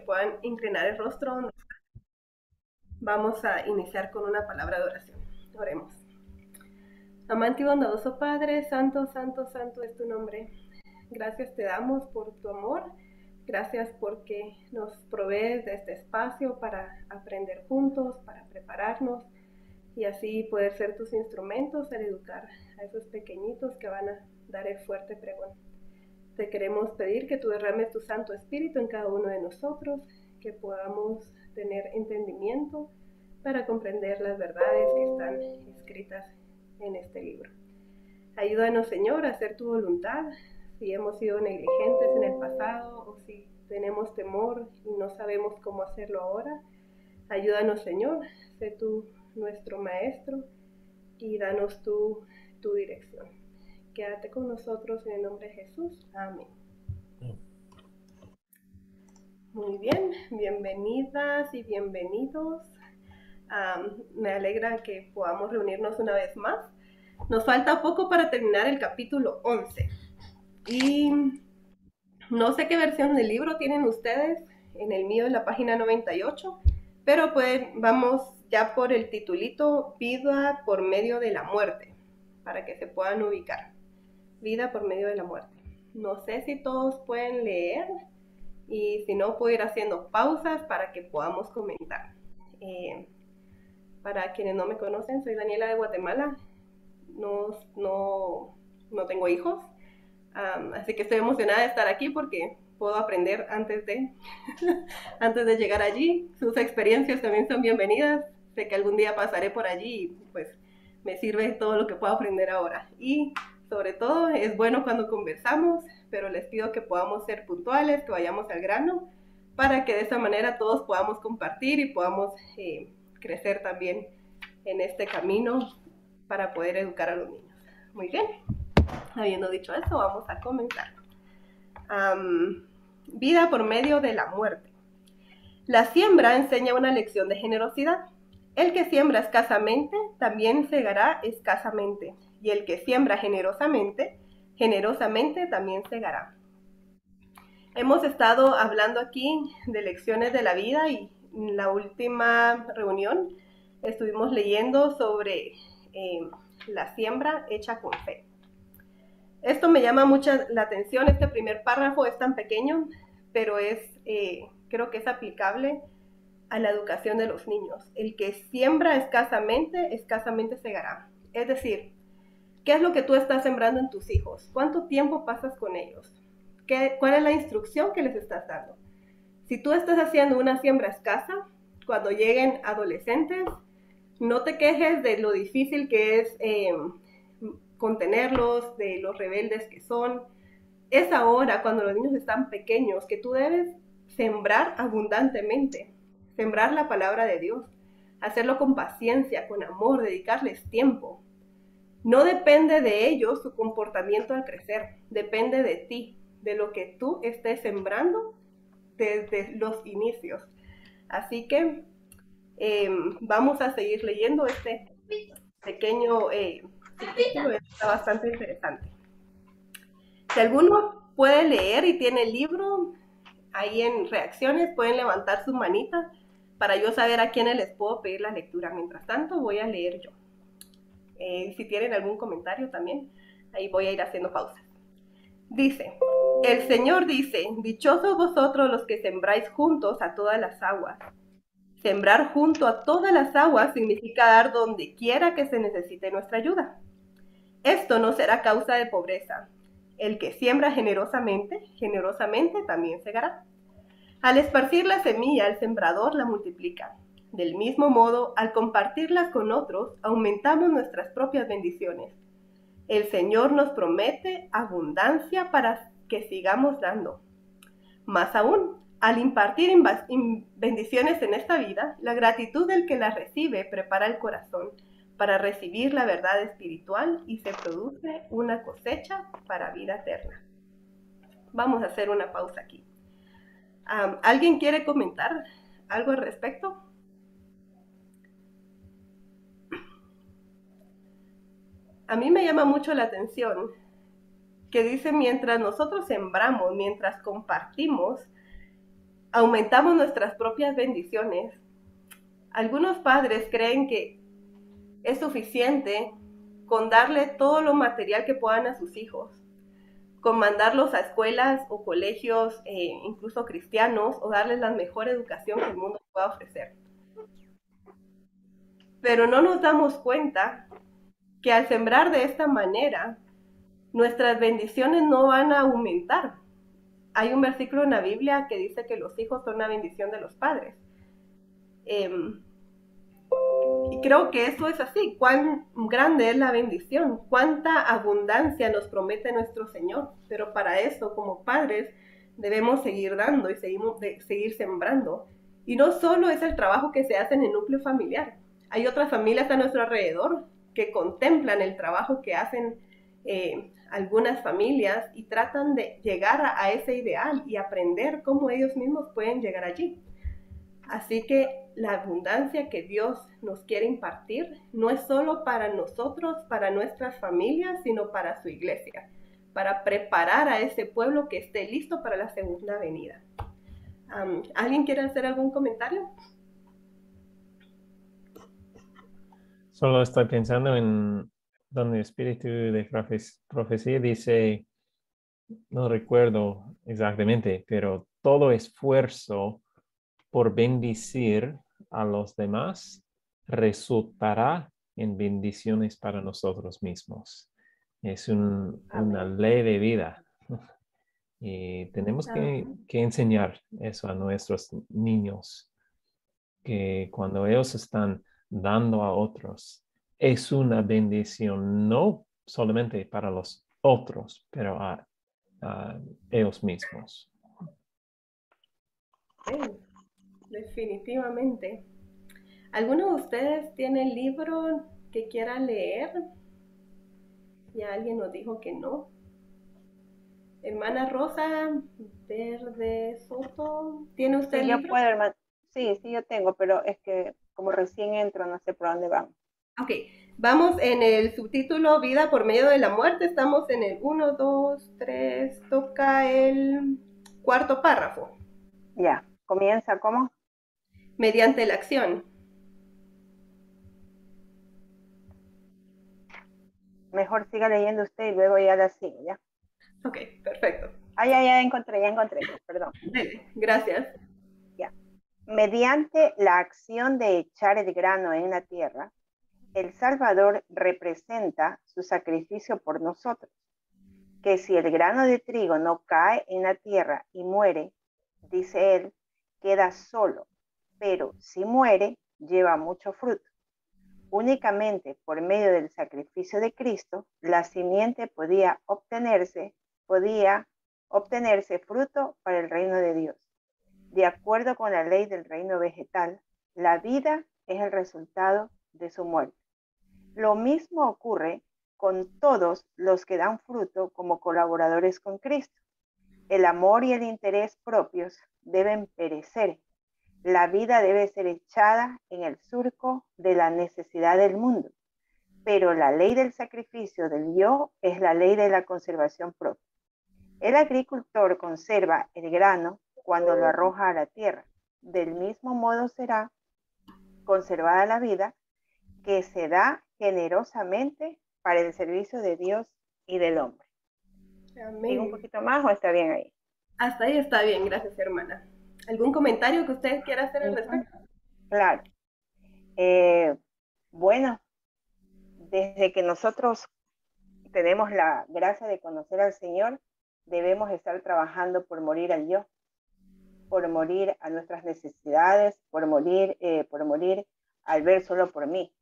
puedan inclinar el rostro. Vamos a iniciar con una palabra de oración. Oremos. Amante y bondadoso Padre, santo, santo, santo es tu nombre. Gracias te damos por tu amor. Gracias porque nos provees de este espacio para aprender juntos, para prepararnos y así poder ser tus instrumentos al educar a esos pequeñitos que van a dar el fuerte pregón. Te queremos pedir que tú derrames tu Santo Espíritu en cada uno de nosotros, que podamos tener entendimiento para comprender las verdades que están escritas en este libro. Ayúdanos, Señor, a hacer tu voluntad. Si hemos sido negligentes en el pasado o si tenemos temor y no sabemos cómo hacerlo ahora, ayúdanos, Señor, sé tú nuestro Maestro y danos tu dirección. Quédate con nosotros en el nombre de Jesús. Amén. Muy bien, bienvenidas y bienvenidos. Me alegra que podamos reunirnos una vez más. Nos falta poco para terminar el capítulo 11. Y no sé qué versión del libro tienen ustedes. En el mío es la página 98. Pero pues vamos ya por el titulito Vida por medio de la muerte, para que se puedan ubicar. Vida por medio de la muerte. No sé si todos pueden leer y si no, puedo ir haciendo pausas para que podamos comentar. Para quienes no me conocen, soy Daniela de Guatemala. No tengo hijos, así que estoy emocionada de estar aquí porque puedo aprender antes de llegar allí. Sus experiencias también son bienvenidas. Sé que algún día pasaré por allí y pues me sirve todo lo que puedo aprender ahora. Y sobre todo es bueno cuando conversamos, pero les pido que podamos ser puntuales, que vayamos al grano, para que de esa manera todos podamos compartir y podamos crecer también en este camino para poder educar a los niños. Muy bien, habiendo dicho eso, vamos a comenzar. Vida por medio de la muerte. La siembra enseña una lección de generosidad. El que siembra escasamente también segará escasamente, y el que siembra generosamente, generosamente también segará. Hemos estado hablando aquí de lecciones de la vida y en la última reunión estuvimos leyendo sobre la siembra hecha con fe. Esto me llama mucho la atención. Este primer párrafo es tan pequeño, pero creo que es aplicable a la educación de los niños. El que siembra escasamente, escasamente segará. Es decir, ¿qué es lo que tú estás sembrando en tus hijos? ¿Cuánto tiempo pasas con ellos? ¿Cuál es la instrucción que les estás dando? Si tú estás haciendo una siembra escasa, cuando lleguen adolescentes, no te quejes de lo difícil que es contenerlos, de los rebeldes que son. Es ahora, cuando los niños están pequeños, que tú debes sembrar abundantemente, sembrar la palabra de Dios, hacerlo con paciencia, con amor, dedicarles tiempo. No depende de ellos su comportamiento al crecer, depende de ti, de lo que tú estés sembrando desde los inicios. Así que vamos a seguir leyendo este pequeño capítulo, está bastante interesante. Si alguno puede leer y tiene el libro, ahí en reacciones pueden levantar su manita para yo saber a quiénes les puedo pedir la lectura. Mientras tanto, voy a leer yo. Si tienen algún comentario también, ahí voy a ir haciendo pausas. Dice, el Señor dice, dichosos vosotros los que sembráis juntos a todas las aguas. Sembrar junto a todas las aguas significa dar donde quiera que se necesite nuestra ayuda. Esto no será causa de pobreza. El que siembra generosamente, generosamente también segará. Al esparcir la semilla, el sembrador la multiplica. Del mismo modo, al compartirlas con otros, aumentamos nuestras propias bendiciones. El Señor nos promete abundancia para que sigamos dando. Más aún, al impartir bendiciones en esta vida, la gratitud del que las recibe prepara el corazón para recibir la verdad espiritual y se produce una cosecha para vida eterna. Vamos a hacer una pausa aquí. ¿Alguien quiere comentar algo al respecto? A mí me llama mucho la atención que dice, mientras nosotros sembramos, mientras compartimos, aumentamos nuestras propias bendiciones. Algunos padres creen que es suficiente con darle todo lo material que puedan a sus hijos, con mandarlos a escuelas o colegios, incluso cristianos, o darles la mejor educación que el mundo pueda ofrecer. Pero no nos damos cuenta que al sembrar de esta manera, nuestras bendiciones no van a aumentar. Hay un versículo en la Biblia que dice que los hijos son una bendición de los padres. Y creo que eso es así. Cuán grande es la bendición, cuánta abundancia nos promete nuestro Señor. Pero para eso, como padres, debemos seguir dando y seguir sembrando. Y no solo es el trabajo que se hace en el núcleo familiar. Hay otras familias a nuestro alrededor que contemplan el trabajo que hacen algunas familias y tratan de llegar a ese ideal y aprender cómo ellos mismos pueden llegar allí. Así que la abundancia que Dios nos quiere impartir no es solo para nosotros, para nuestras familias, sino para su iglesia, para preparar a ese pueblo que esté listo para la segunda venida. ¿Alguien quiere hacer algún comentario? Solo estoy pensando en donde el espíritu de profecía dice, no recuerdo exactamente, pero todo esfuerzo por bendecir a los demás resultará en bendiciones para nosotros mismos. Es una ley de vida. Y tenemos que enseñar eso a nuestros niños, que cuando ellos están dando a otros, es una bendición, no solamente para los otros, pero a ellos mismos. Sí, definitivamente. ¿Alguno de ustedes tiene el libro que quiera leer? Ya alguien nos dijo que no. Hermana Rosa Verde Soto, ¿tiene usted Sí, el yo libro? puedo, hermano. Sí, sí, yo tengo, pero es que como recién entro, no sé por dónde vamos. Ok, vamos en el subtítulo Vida por medio de la muerte. Estamos en el 1, 2, 3, toca el cuarto párrafo. Ya, comienza, ¿cómo? Mediante la acción. Mejor siga leyendo usted y luego ya la sigo, ¿ya? Ok, perfecto. Ya encontré, perdón. Dele, gracias. Ya. Mediante la acción de echar el grano en la tierra, el Salvador representa su sacrificio por nosotros, que si el grano de trigo no cae en la tierra y muere, dice él, queda solo, pero si muere, lleva mucho fruto. Únicamente por medio del sacrificio de Cristo, la simiente podía obtenerse fruto para el reino de Dios. De acuerdo con la ley del reino vegetal, la vida es el resultado de su muerte. Lo mismo ocurre con todos los que dan fruto como colaboradores con Cristo. El amor y el interés propios deben perecer. La vida debe ser echada en el surco de la necesidad del mundo. Pero la ley del sacrificio del yo es la ley de la conservación propia. El agricultor conserva el grano cuando lo arroja a la tierra. Del mismo modo será conservada la vida que se da generosamente para el servicio de Dios y del hombre. ¿Sigo un Amén. poquito más o está bien ahí? Hasta ahí está bien, gracias hermana. ¿Algún comentario que usted quiera hacer al respecto? Claro. Bueno, desde que nosotros tenemos la gracia de conocer al Señor, debemos estar trabajando por morir al yo, por morir a nuestras necesidades, por morir al ver solo por mí.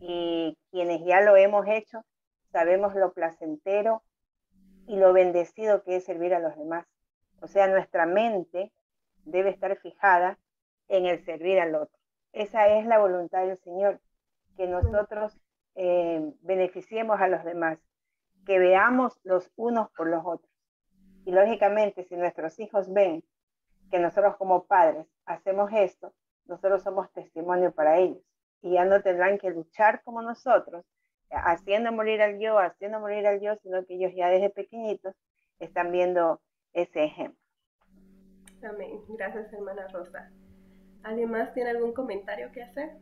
Y quienes ya lo hemos hecho, sabemos lo placentero y lo bendecido que es servir a los demás. O sea, nuestra mente debe estar fijada en el servir al otro. Esa es la voluntad del Señor, que nosotros beneficiemos a los demás, que veamos los unos por los otros. Y lógicamente, si nuestros hijos ven que nosotros como padres hacemos esto, nosotros somos testimonio para ellos. Y ya no tendrán que luchar como nosotros, haciendo morir al yo, sino que ellos ya desde pequeñitos están viendo ese ejemplo. Amén. Gracias, hermana Rosa. ¿Alguien más tiene algún comentario que hacer?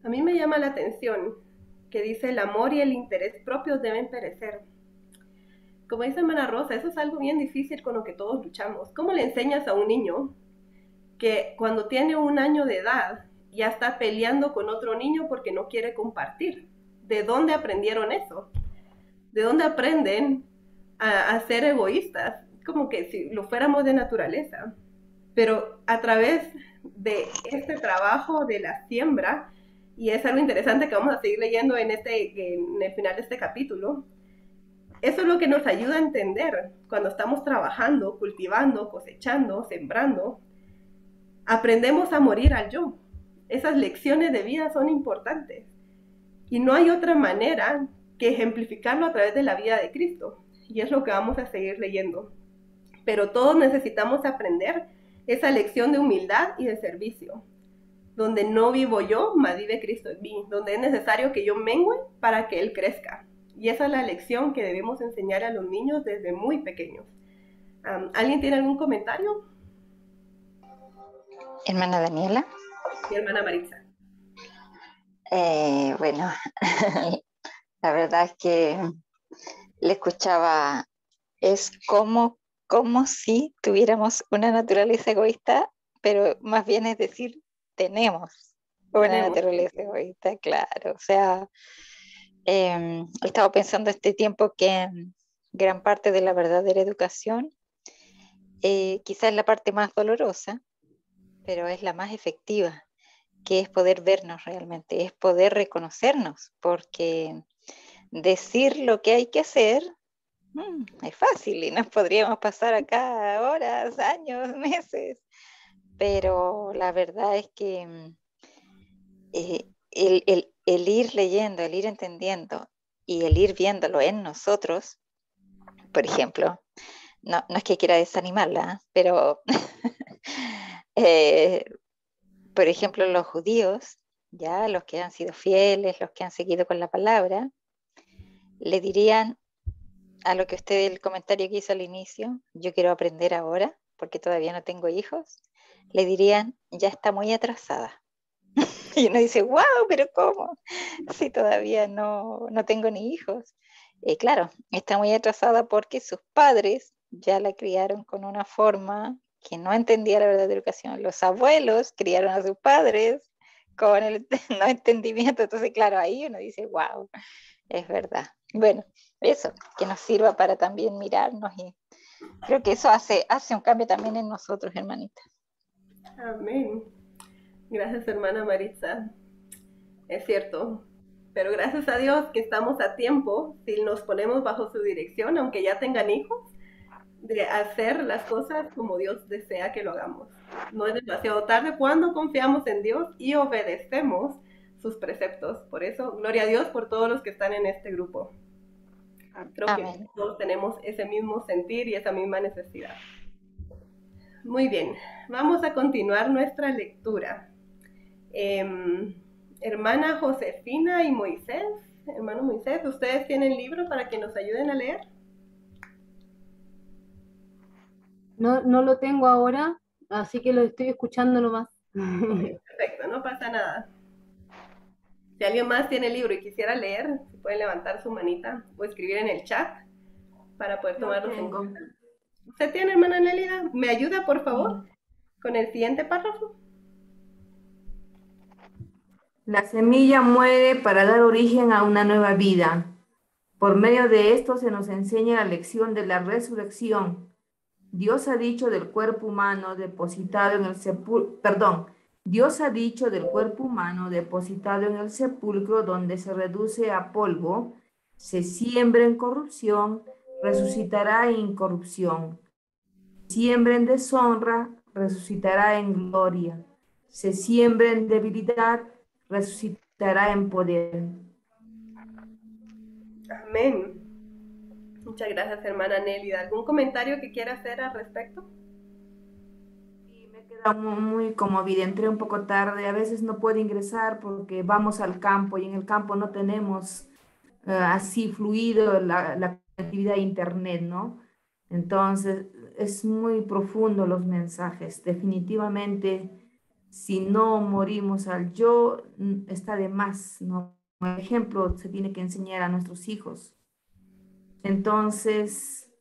A mí me llama la atención que dice el amor y el interés propios deben perecer. Como dice hermana Rosa, eso es algo bien difícil con lo que todos luchamos. ¿Cómo le enseñas a un niño que cuando tiene 1 año de edad ya está peleando con otro niño porque no quiere compartir? ¿De dónde aprendieron eso? ¿De dónde aprenden a ser egoístas? Como que si lo fuéramos de naturaleza. Pero a través de este trabajo de la siembra, y es algo interesante que vamos a seguir leyendo en el final de este capítulo, eso es lo que nos ayuda a entender cuando estamos trabajando, cultivando, cosechando, sembrando. Aprendemos a morir al yo. Esas lecciones de vida son importantes. Y no hay otra manera que ejemplificarlo a través de la vida de Cristo. Y es lo que vamos a seguir leyendo. Pero todos necesitamos aprender esa lección de humildad y de servicio, donde no vivo yo, mas vive Cristo en mí, donde es necesario que yo mengue para que Él crezca. Y esa es la lección que debemos enseñar a los niños desde muy pequeños. ¿Alguien tiene algún comentario? Hermana Daniela. Mi hermana Maritza. Bueno, la verdad es que le escuchaba, es como si tuviéramos una naturaleza egoísta, pero más bien es decir, tenemos una naturaleza egoísta, claro. O sea, he estado pensando este tiempo que gran parte de la verdadera educación quizás es la parte más dolorosa, pero es la más efectiva, que es poder vernos realmente, es poder reconocernos, porque decir lo que hay que hacer es fácil y nos podríamos pasar acá horas, años, meses, pero la verdad es que el ir leyendo, el ir entendiendo y el ir viéndolo en nosotros, por ejemplo, no es que quiera desanimarla, pero por ejemplo, los judíos, ya los que han sido fieles, los que han seguido con la palabra, le dirían a lo que usted, el comentario que hizo al inicio, yo quiero aprender ahora, porque todavía no tengo hijos, le dirían, ya está muy atrasada. Y uno dice, wow, pero ¿cómo? Si todavía no tengo ni hijos. Claro, está muy atrasada porque sus padres ya la criaron con una forma que no entendía la verdadera educación. Los abuelos criaron a sus padres con el no entendimiento. Entonces, claro, ahí uno dice, wow, es verdad. Bueno, eso, que nos sirva para también mirarnos y creo que eso hace un cambio también en nosotros, hermanitas. Amén. Gracias, hermana Maritza. Es cierto, pero gracias a Dios que estamos a tiempo, si nos ponemos bajo su dirección, aunque ya tengan hijos, de hacer las cosas como Dios desea que lo hagamos. No es demasiado tarde cuando confiamos en Dios y obedecemos sus preceptos. Por eso, gloria a Dios por todos los que están en este grupo. Creo Amén. que todos tenemos ese mismo sentir y esa misma necesidad. Muy bien, vamos a continuar nuestra lectura. Hermana Josefina y Moisés, hermano Moisés, ¿ustedes tienen libro para que nos ayuden a leer? No lo tengo ahora, así que lo estoy escuchando nomás. Perfecto, no pasa nada. Si alguien más tiene el libro y quisiera leer, si pueden levantar su manita o escribir en el chat para poder tomarlos en cuenta. ¿Usted tiene, hermana Nélida? ¿Me ayuda, por favor, con el siguiente párrafo? La semilla muere para dar origen a una nueva vida. Por medio de esto se nos enseña la lección de la resurrección. Dios ha dicho del cuerpo humano depositado en el sepulcro donde se reduce a polvo, se siembra en corrupción, resucitará en incorrupción. Se siembra en deshonra, resucitará en gloria. Se siembra en debilidad, resucitará en poder. Amén. Muchas gracias, hermana Nélida. ¿Algún comentario que quiera hacer al respecto? Sí, me queda muy conmovida. Entré un poco tarde. A veces no puedo ingresar porque vamos al campo y en el campo no tenemos así fluido la actividad de internet, ¿no? Entonces, es muy profundo los mensajes. Definitivamente, si no morimos al yo, está de más, ¿no? Por ejemplo, se tiene que enseñar a nuestros hijos. Entonces,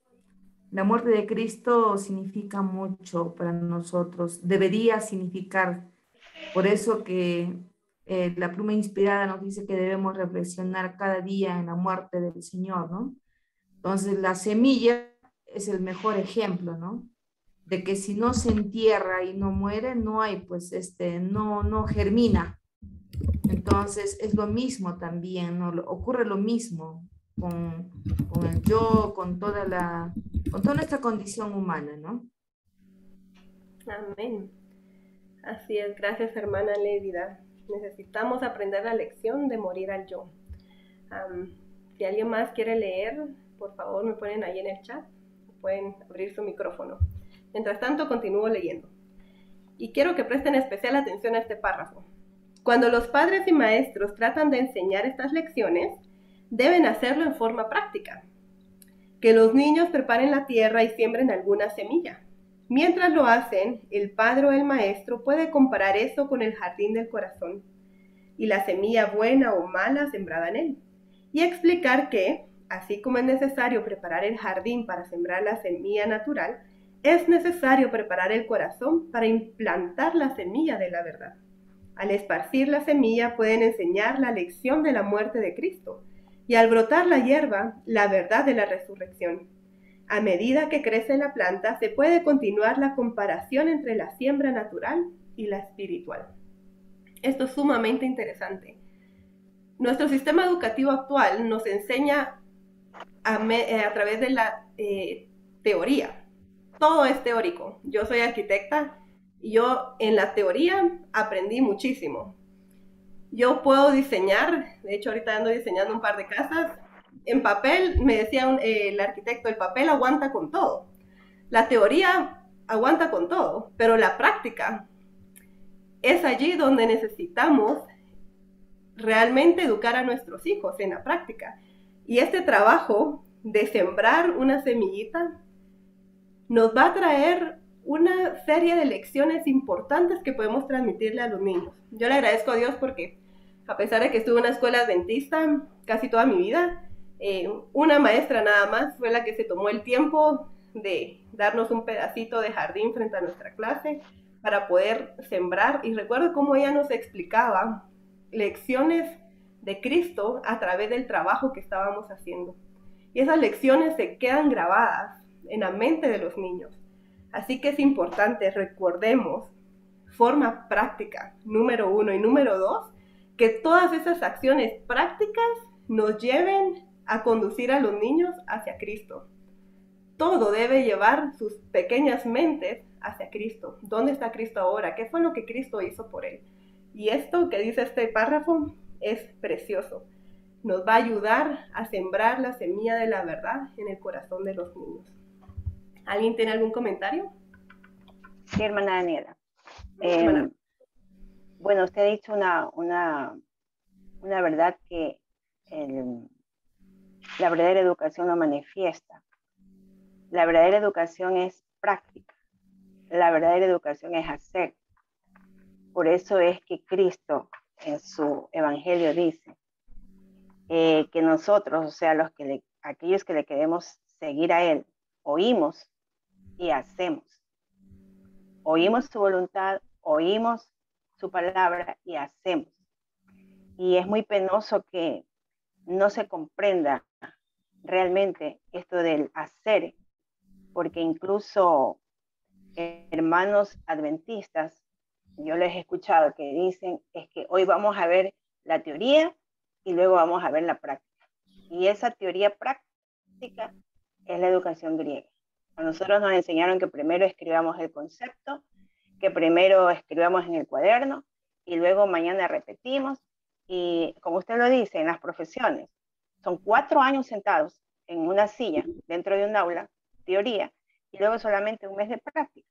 la muerte de Cristo significa mucho para nosotros, debería significar. Por eso que la pluma inspirada nos dice que debemos reflexionar cada día en la muerte del Señor, ¿no? Entonces, la semilla es el mejor ejemplo, ¿no? De que si no se entierra y no muere, no hay, pues, no germina. Entonces, es lo mismo también, ¿no? Ocurre lo mismo con el yo, con toda nuestra condición humana, ¿no? Amén. Así es, gracias hermana Lérida. Necesitamos aprender la lección de morir al yo. Si alguien más quiere leer, por favor me ponen ahí en el chat. Pueden abrir su micrófono. Mientras tanto, continúo leyendo. Y quiero que presten especial atención a este párrafo. Cuando los padres y maestros tratan de enseñar estas lecciones, deben hacerlo en forma práctica. Que los niños preparen la tierra y siembren alguna semilla. Mientras lo hacen, el padre o el maestro puede comparar eso con el jardín del corazón y la semilla buena o mala sembrada en él, y explicar que, así como es necesario preparar el jardín para sembrar la semilla natural, es necesario preparar el corazón para implantar la semilla de la verdad. Al esparcir la semilla pueden enseñar la lección de la muerte de Cristo, y al brotar la hierba, la verdad de la resurrección. A medida que crece la planta, se puede continuar la comparación entre la siembra natural y la espiritual. Esto es sumamente interesante. Nuestro sistema educativo actual nos enseña a través de la teoría. Todo es teórico. Yo soy arquitecta y yo en la teoría aprendí muchísimo. Yo puedo diseñar, de hecho ahorita ando diseñando un par de casas. En papel, me decía el arquitecto, el papel aguanta con todo. La teoría aguanta con todo, pero la práctica es allí donde necesitamos realmente educar a nuestros hijos en la práctica. Y este trabajo de sembrar una semillita nos va a traer una serie de lecciones importantes que podemos transmitirle a los niños. Yo le agradezco a Dios porque a pesar de que estuve en una escuela adventista casi toda mi vida, una maestra nada más fue la que se tomó el tiempo de darnos un pedacito de jardín frente a nuestra clase para poder sembrar. Y recuerdo cómo ella nos explicaba lecciones de Cristo a través del trabajo que estábamos haciendo. Y esas lecciones se quedan grabadas en la mente de los niños. Así que es importante, recordemos, forma práctica, número 1, y número 2, que todas esas acciones prácticas nos lleven a conducir a los niños hacia Cristo. Todo debe llevar sus pequeñas mentes hacia Cristo. ¿Dónde está Cristo ahora? ¿Qué fue lo que Cristo hizo por él? Y esto que dice este párrafo es precioso. Nos va a ayudar a sembrar la semilla de la verdad en el corazón de los niños. ¿Alguien tiene algún comentario? Sí, hermana Daniela. Bueno, usted ha dicho una verdad que la verdadera educación lo manifiesta. La verdadera educación es práctica. La verdadera educación es hacer. Por eso es que Cristo en su evangelio dice que nosotros, o sea, aquellos que le queremos seguir a Él, oímos y hacemos. Oímos su voluntad, oímos su palabra y hacemos. Y es muy penoso que no se comprenda realmente esto del hacer, porque incluso hermanos adventistas, yo les he escuchado que dicen, es que hoy vamos a ver la teoría y luego vamos a ver la práctica. Y esa teoría práctica es la educación griega. A nosotros nos enseñaron que primero escribamos el concepto, que primero escribamos en el cuaderno y luego mañana repetimos. Y como usted lo dice, en las profesiones, son 4 años sentados en una silla dentro de un aula, teoría, y luego solamente un mes de práctica.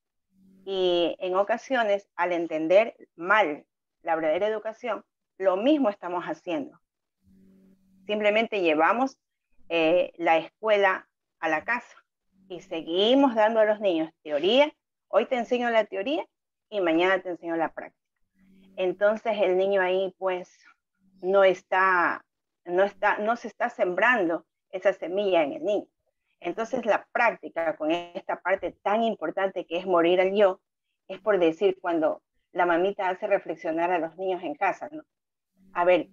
Y en ocasiones, al entender mal la verdadera educación, lo mismo estamos haciendo. Simplemente llevamos la escuela a la casa Y seguimos dando a los niños teoría. Hoy te enseño la teoría y mañana te enseño la práctica. Entonces el niño ahí pues no se está sembrando esa semilla en el niño. Entonces la práctica con esta parte tan importante que es morir al yo, es por decir cuando la mamita hace reflexionar a los niños en casa, ¿no? A ver,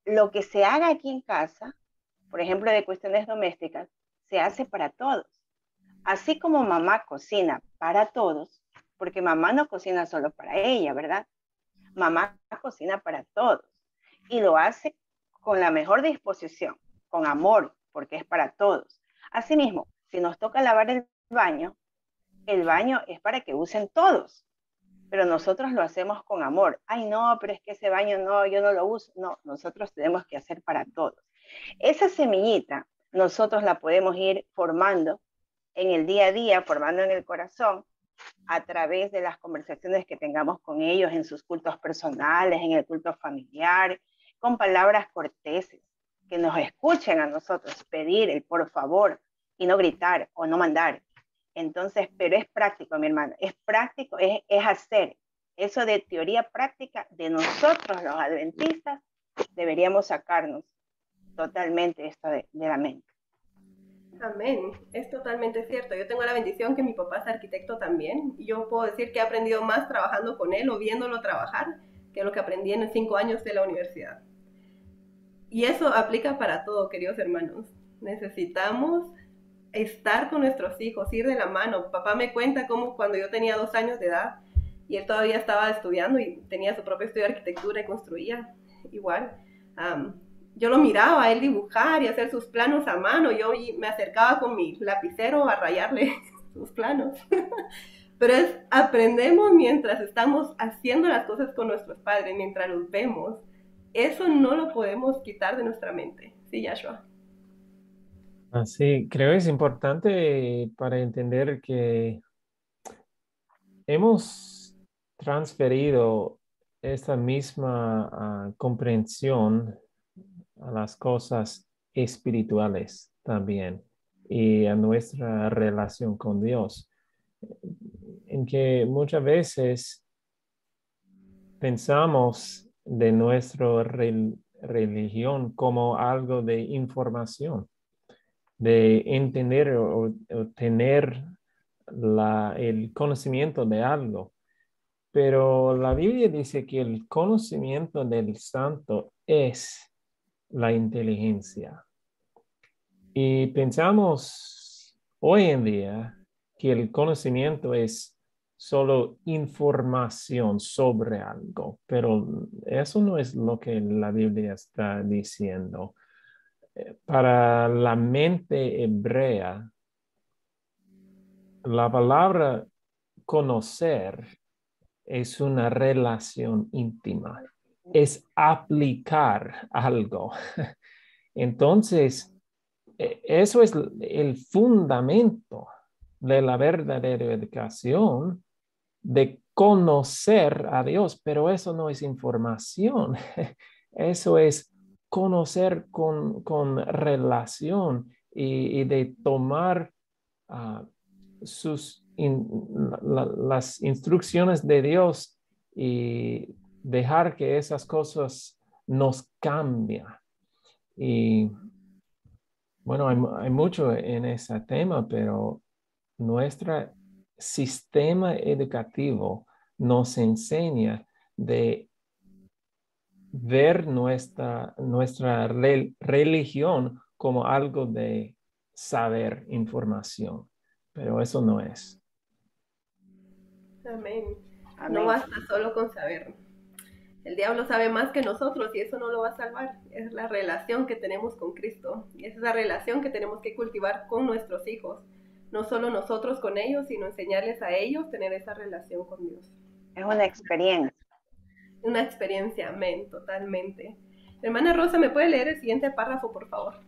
lo que se haga aquí en casa, por ejemplo, de cuestiones domésticas, se hace para todos. Así como mamá cocina para todos, porque mamá no cocina solo para ella, ¿verdad? Mamá cocina para todos y lo hace con la mejor disposición, con amor, porque es para todos. Asimismo, si nos toca lavar el baño es para que usen todos, pero nosotros lo hacemos con amor. Ay, no, pero es que ese baño no, yo no lo uso. No, nosotros tenemos que hacer para todos. Esa semillita nosotros la podemos ir formando en el día a día, formando en el corazón, a través de las conversaciones que tengamos con ellos en sus cultos personales, en el culto familiar, con palabras corteses, que nos escuchen a nosotros pedir el por favor y no gritar o no mandar. Entonces, pero es práctico, mi hermano, es práctico, es hacer. Eso de teoría práctica de nosotros los adventistas deberíamos sacarnos totalmente esto de la mente. Amén, es totalmente cierto. Yo tengo la bendición que mi papá es arquitecto también. Y yo puedo decir que he aprendido más trabajando con él o viéndolo trabajar que lo que aprendí en los 5 años de la universidad. Y eso aplica para todo, queridos hermanos. Necesitamos estar con nuestros hijos, ir de la mano. Papá me cuenta cómo cuando yo tenía 2 años de edad y él todavía estaba estudiando y tenía su propio estudio de arquitectura y construía igual. Yo lo miraba a él dibujar y hacer sus planos a mano. Yo me acercaba con mi lapicero a rayarle sus planos. Pero aprendemos mientras estamos haciendo las cosas con nuestros padres, mientras los vemos. Eso no lo podemos quitar de nuestra mente. Sí, Yashua. Así, creo es importante para entender que hemos transferido esta misma comprensión a las cosas espirituales también y a nuestra relación con Dios, en que muchas veces pensamos de nuestra religión como algo de información, de entender o tener el conocimiento de algo. Pero la Biblia dice que el conocimiento del santo es la inteligencia. Y pensamos hoy en día que el conocimiento es solo información sobre algo, pero eso no es lo que la Biblia está diciendo. Para la mente hebrea, la palabra conocer es una relación íntima, es aplicar algo. Entonces, eso es el fundamento de la verdadera educación, de conocer a Dios, pero eso no es información, eso es conocer con relación y de tomar las instrucciones de Dios y dejar que esas cosas nos cambien. Y bueno, hay mucho en ese tema, pero nuestro sistema educativo nos enseña de ver nuestra religión como algo de saber información, pero eso no es. Amén. Amén. No basta solo con saber. El diablo sabe más que nosotros y eso no lo va a salvar. Es la relación que tenemos con Cristo y es esa relación que tenemos que cultivar con nuestros hijos. No solo nosotros con ellos, sino enseñarles a ellos tener esa relación con Dios. Es una experiencia. Una experiencia, amén, totalmente. Hermana Rosa, ¿me puede leer el siguiente párrafo, por favor?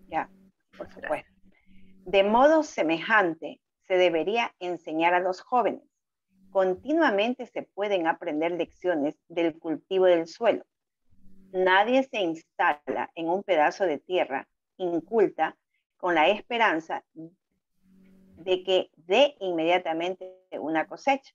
Ya, por supuesto. De modo semejante se debería enseñar a los jóvenes. Continuamente se pueden aprender lecciones del cultivo del suelo. Nadie se instala en un pedazo de tierra inculta con la esperanza de que dé inmediatamente una cosecha.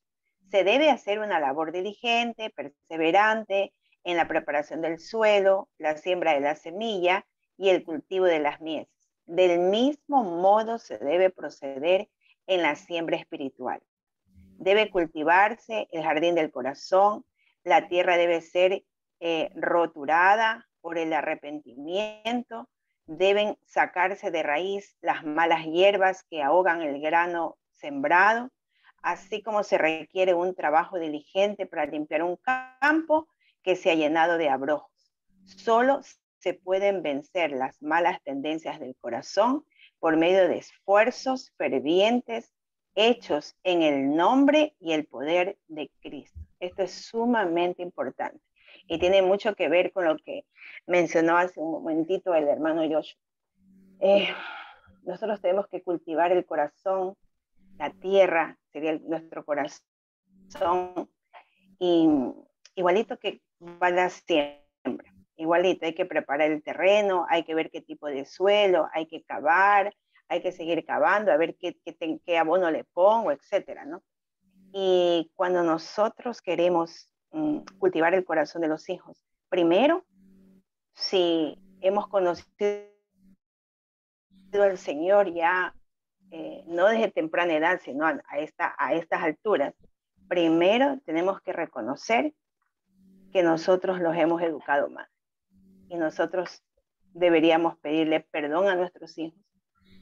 Se debe hacer una labor diligente, perseverante en la preparación del suelo, la siembra de la semilla y el cultivo de las mieses. Del mismo modo se debe proceder en la siembra espiritual. Debe cultivarse el jardín del corazón, la tierra debe ser roturada por el arrepentimiento, deben sacarse de raíz las malas hierbas que ahogan el grano sembrado, así como se requiere un trabajo diligente para limpiar un campo que se ha llenado de abrojos. Solo se pueden vencer las malas tendencias del corazón por medio de esfuerzos fervientes hechos en el nombre y el poder de Cristo. Esto es sumamente importante y tiene mucho que ver con lo que mencionó hace un momentito el hermano Joshua. Nosotros tenemos que cultivar el corazón, la tierra sería nuestro corazón, y igualito que va la siembra, igualito hay que preparar el terreno, hay que ver qué tipo de suelo, hay que cavar, hay que seguir cavando, a ver qué abono le pongo, etcétera, ¿no? Y cuando nosotros queremos cultivar el corazón de los hijos, primero, si hemos conocido al Señor ya, no desde temprana edad, sino a estas alturas, primero tenemos que reconocer que nosotros los hemos educado mal. Y nosotros deberíamos pedirle perdón a nuestros hijos,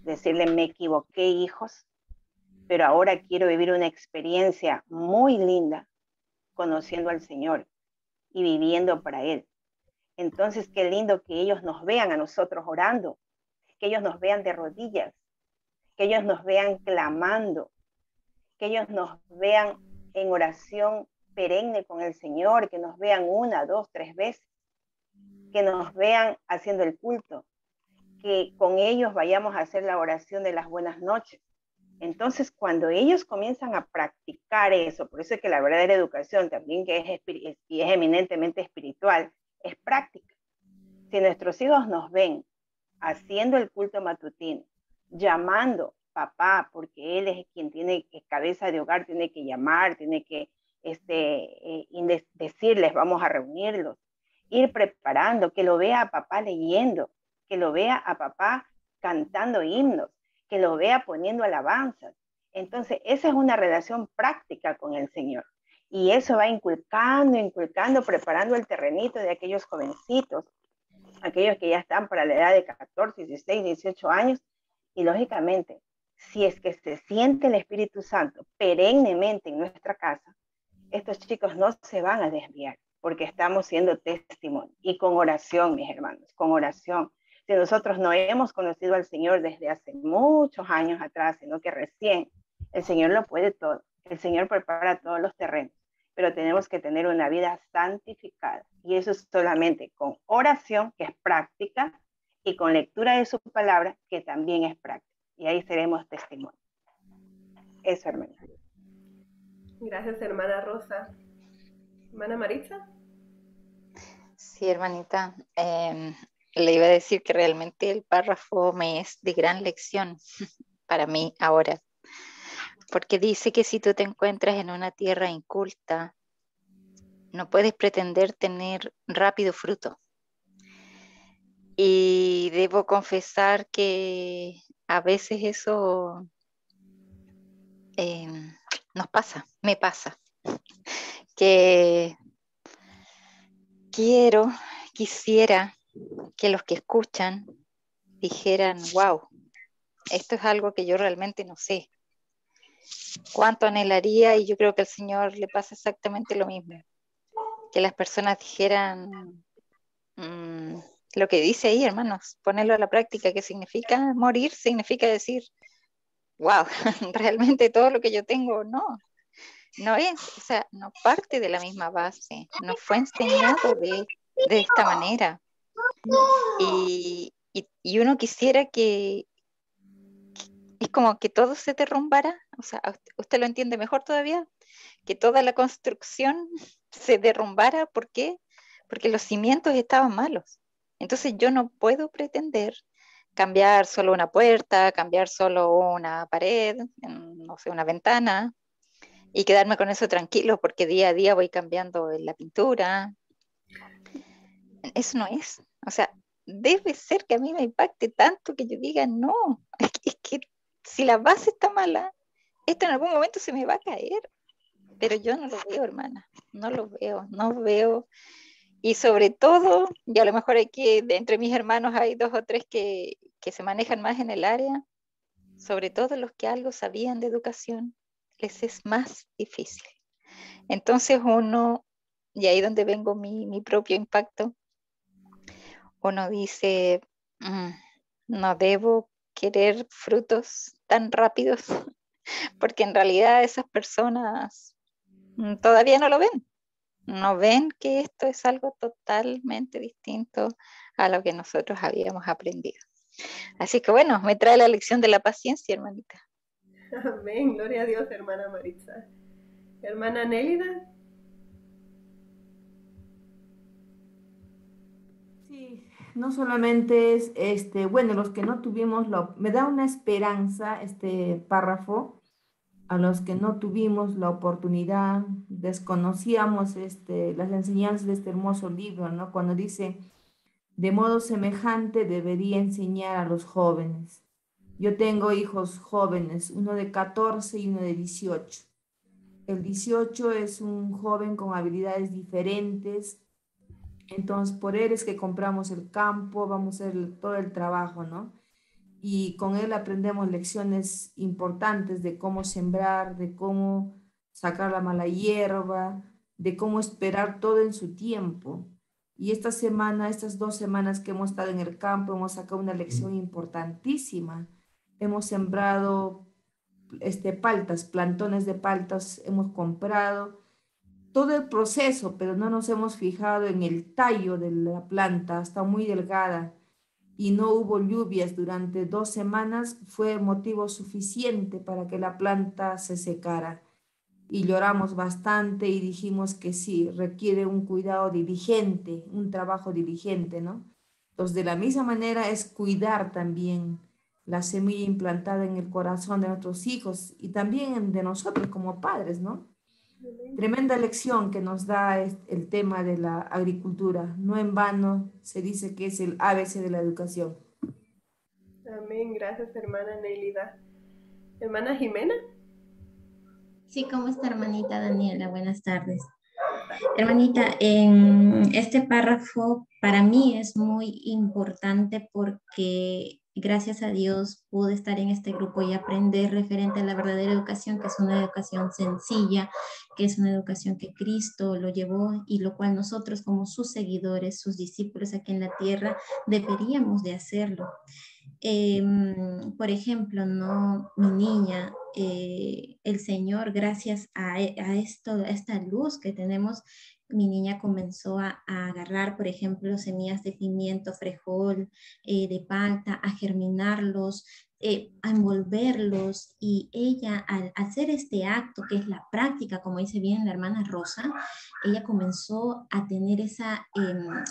decirle, me equivoqué, hijos, pero ahora quiero vivir una experiencia muy linda conociendo al Señor y viviendo para Él. Entonces, qué lindo que ellos nos vean a nosotros orando, que ellos nos vean de rodillas, que ellos nos vean clamando, que ellos nos vean en oración perenne con el Señor, que nos vean 1, 2, 3 veces, que nos vean haciendo el culto, que con ellos vayamos a hacer la oración de las buenas noches. Entonces, cuando ellos comienzan a practicar eso, por eso es que la verdadera educación también, que es eminentemente espiritual, es práctica. Si nuestros hijos nos ven haciendo el culto matutino, llamando papá, porque él es quien tiene cabeza de hogar, tiene que llamar, tiene que decirles, vamos a reunirlos, ir preparando, que lo vea a papá leyendo, que lo vea a papá cantando himnos, que lo vea poniendo alabanzas. Entonces, esa es una relación práctica con el Señor. Y eso va inculcando, preparando el terrenito de aquellos jovencitos, aquellos que ya están para la edad de 14, 16, 18 años. Y lógicamente, si es que se siente el Espíritu Santo perennemente en nuestra casa, estos chicos no se van a desviar, porque estamos siendo testimonio. Y con oración, mis hermanos, con oración. Si nosotros no hemos conocido al Señor desde hace muchos años atrás, sino que recién, el Señor lo puede todo. El Señor prepara todos los terrenos, pero tenemos que tener una vida santificada. Y eso es solamente con oración, que es práctica, y con lectura de su palabra, que también es práctica. Y ahí seremos testimonio. Eso, hermana. Gracias, hermana Rosa. ¿Hermana Maritza? Sí, hermanita. Le iba a decir que realmente el párrafo me es de gran lección para mí ahora, porque dice que si tú te encuentras en una tierra inculta, no puedes pretender tener rápido fruto. Y debo confesar que a veces eso nos pasa, me pasa, que quisiera que los que escuchan dijeran, wow, esto es algo que yo realmente no sé. Cuánto anhelaría, y yo creo que al Señor le pasa exactamente lo mismo, que las personas dijeran lo que dice ahí, hermanos, ponerlo a la práctica, que significa morir, significa decir, wow, realmente todo lo que yo tengo no es, o sea, no parte de la misma base, no fue enseñado de esta manera. Y uno quisiera que es como que todo se derrumbara, o sea, usted lo entiende mejor todavía, que toda la construcción se derrumbara. ¿Por qué? Porque los cimientos estaban malos. Entonces yo no puedo pretender cambiar solo una puerta, cambiar solo una pared, no sé, una ventana, y quedarme con eso tranquilo porque día a día voy cambiando la pintura. Eso no es. O sea, debe ser que a mí me impacte tanto que yo diga, no, es que si la base está mala, esto en algún momento se me va a caer. Pero yo no lo veo, hermana, no lo veo, no veo. Y sobre todo, y a lo mejor aquí de entre mis hermanos hay 2 o 3 que se manejan más en el área, sobre todo los que algo sabían de educación, les es más difícil. Entonces uno, y ahí donde vengo mi propio impacto, uno dice, no debo querer frutos tan rápidos, porque en realidad esas personas todavía no lo ven. No ven que esto es algo totalmente distinto a lo que nosotros habíamos aprendido. Así que bueno, me trae la lección de la paciencia, hermanita. Amén, gloria a Dios, hermana Maritza. Hermana Nélida. Sí, no solamente es, bueno, los que no tuvimos, me da una esperanza este párrafo, a los que no tuvimos la oportunidad, desconocíamos las enseñanzas de este hermoso libro, ¿no? Cuando dice, de modo semejante debería enseñar a los jóvenes. Yo tengo hijos jóvenes, uno de 14 y uno de 18. El 18 es un joven con habilidades diferentes, entonces por él es que compramos el campo, vamos a hacer todo el trabajo, ¿no? Y con él aprendemos lecciones importantes de cómo sembrar, de cómo sacar la mala hierba, de cómo esperar todo en su tiempo. Y esta semana, estas 2 semanas que hemos estado en el campo, hemos sacado una lección importantísima. Hemos sembrado paltas, plantones de paltas, hemos comprado todo el proceso, pero no nos hemos fijado en el tallo de la planta, está muy delgada y no hubo lluvias durante 2 semanas, fue motivo suficiente para que la planta se secara. Y lloramos bastante y dijimos que sí, requiere un cuidado diligente, un trabajo diligente, ¿no? Entonces, de la misma manera es cuidar también la semilla implantada en el corazón de nuestros hijos y también de nosotros como padres, ¿no? Tremenda lección que nos da el tema de la agricultura. No en vano se dice que es el ABC de la educación. Amén, gracias, hermana Nélida. Hermana Jimena. Sí, ¿cómo está, hermanita Daniela? Buenas tardes. Hermanita, en este párrafo para mí es muy importante porque gracias a Dios pude estar en este grupo y aprender referente a la verdadera educación, que es una educación sencilla, que es una educación que Cristo lo llevó y lo cual nosotros como sus seguidores, sus discípulos aquí en la tierra, deberíamos de hacerlo. Por ejemplo, no, mi niña, el Señor, gracias a esto, a esta luz que tenemos, mi niña comenzó a agarrar, por ejemplo, semillas de pimiento, frijol, de palta, a germinarlos, a envolverlos, y ella al hacer este acto, que es la práctica, como dice bien la hermana Rosa, ella comenzó a tener esa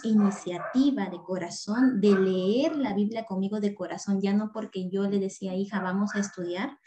iniciativa de corazón, de leer la Biblia conmigo de corazón, ya no porque yo le decía, hija, vamos a estudiar,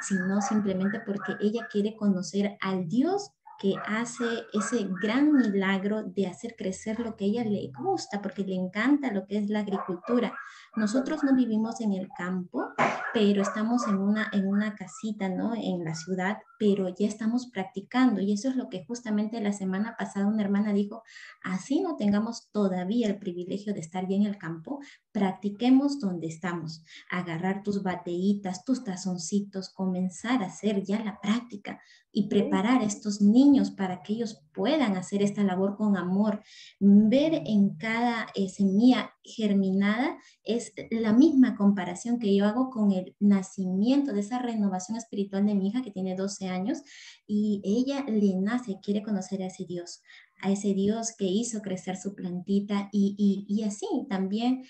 sino simplemente porque ella quiere conocer al Dios que hace ese gran milagro de hacer crecer lo que a ella le gusta, porque le encanta lo que es la agricultura. Nosotros no vivimos en el campo, pero estamos en una casita, ¿no? En la ciudad, pero ya estamos practicando, y eso es lo que justamente la semana pasada una hermana dijo, así no tengamos todavía el privilegio de estar ya en el campo, practiquemos donde estamos, agarrar tus bateítas, tus tazoncitos, comenzar a hacer ya la práctica y preparar a estos niños para que ellos puedan hacer esta labor con amor. Ver en cada semilla germinada es la misma comparación que yo hago con el nacimiento de esa renovación espiritual de mi hija que tiene 12 años y ella le nace, quiere conocer a ese Dios que hizo crecer su plantita y así también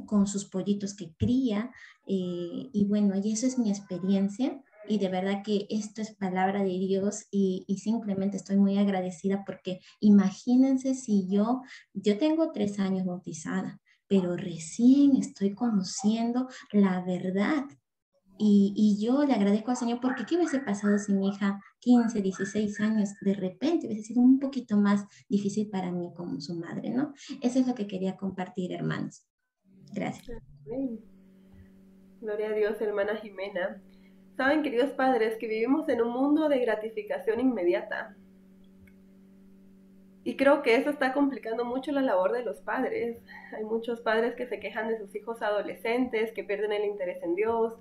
con sus pollitos que cría y bueno, y eso es mi experiencia. Y de verdad que esto es palabra de Dios y simplemente estoy muy agradecida porque imagínense si yo tengo 3 años bautizada, pero recién estoy conociendo la verdad. Y yo le agradezco al Señor porque ¿qué hubiese pasado si mi hija 15, 16 años de repente hubiese sido un poquito más difícil para mí como su madre, ¿no? Eso es lo que quería compartir, hermanos. Gracias. Amén. Gloria a Dios, hermana Jimena. Saben, queridos padres, que vivimos en un mundo de gratificación inmediata. Y creo que eso está complicando mucho la labor de los padres. Hay muchos padres que se quejan de sus hijos adolescentes, que pierden el interés en Dios,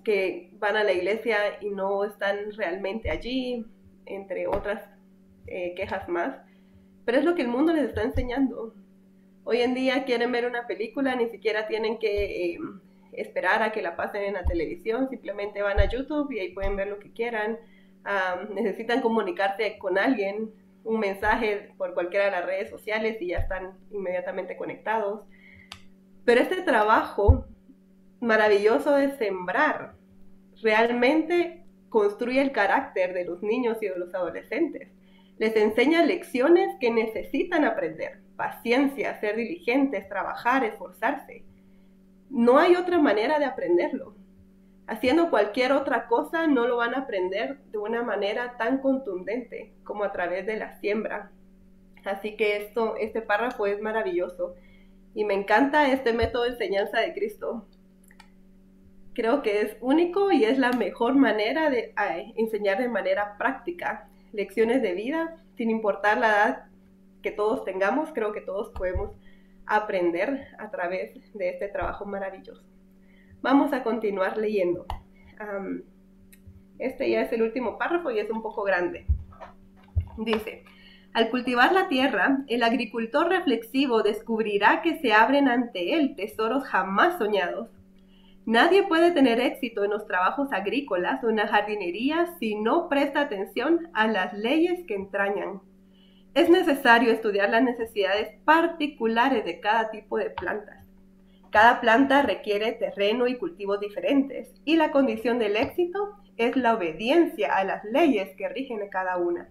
que van a la iglesia y no están realmente allí, entre otras quejas más. Pero es lo que el mundo les está enseñando. Hoy en día quieren ver una película, ni siquiera tienen que esperar a que la pasen en la televisión, simplemente van a YouTube y ahí pueden ver lo que quieran. Necesitan comunicarse con alguien, un mensaje por cualquiera de las redes sociales y ya están inmediatamente conectados. Pero este trabajo maravilloso de sembrar realmente construye el carácter de los niños y de los adolescentes. Les enseña lecciones que necesitan aprender: paciencia, ser diligentes, trabajar, esforzarse. No hay otra manera de aprenderlo. Haciendo cualquier otra cosa no lo van a aprender de una manera tan contundente como a través de la siembra. Así que este párrafo es maravilloso y me encanta este método de enseñanza de Cristo. Creo que es único y es la mejor manera de enseñar de manera práctica lecciones de vida, sin importar la edad que todos tengamos. Creo que todos podemos aprender a través de este trabajo maravilloso. Vamos a continuar leyendo. Este ya es el último párrafo y es un poco grande. Dice: al cultivar la tierra, el agricultor reflexivo descubrirá que se abren ante él tesoros jamás soñados. Nadie puede tener éxito en los trabajos agrícolas o en la jardinería si no presta atención a las leyes que entrañan. Es necesario estudiar las necesidades particulares de cada tipo de plantas. Cada planta requiere terreno y cultivos diferentes, y la condición del éxito es la obediencia a las leyes que rigen a cada una.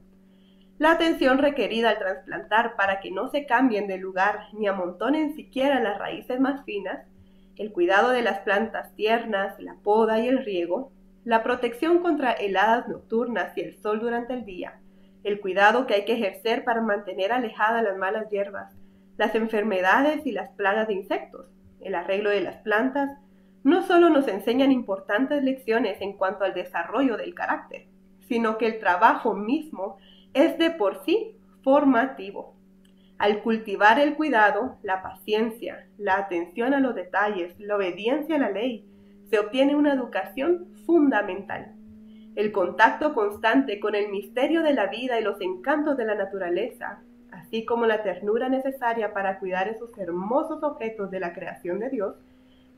La atención requerida al trasplantar para que no se cambien de lugar ni amontonen siquiera las raíces más finas, el cuidado de las plantas tiernas, la poda y el riego, la protección contra heladas nocturnas y el sol durante el día, el cuidado que hay que ejercer para mantener alejadas las malas hierbas, las enfermedades y las plagas de insectos, el arreglo de las plantas, no solo nos enseñan importantes lecciones en cuanto al desarrollo del carácter, sino que el trabajo mismo es de por sí formativo. Al cultivar el cuidado, la paciencia, la atención a los detalles, la obediencia a la ley, se obtiene una educación fundamental. El contacto constante con el misterio de la vida y los encantos de la naturaleza, así como la ternura necesaria para cuidar esos hermosos objetos de la creación de Dios,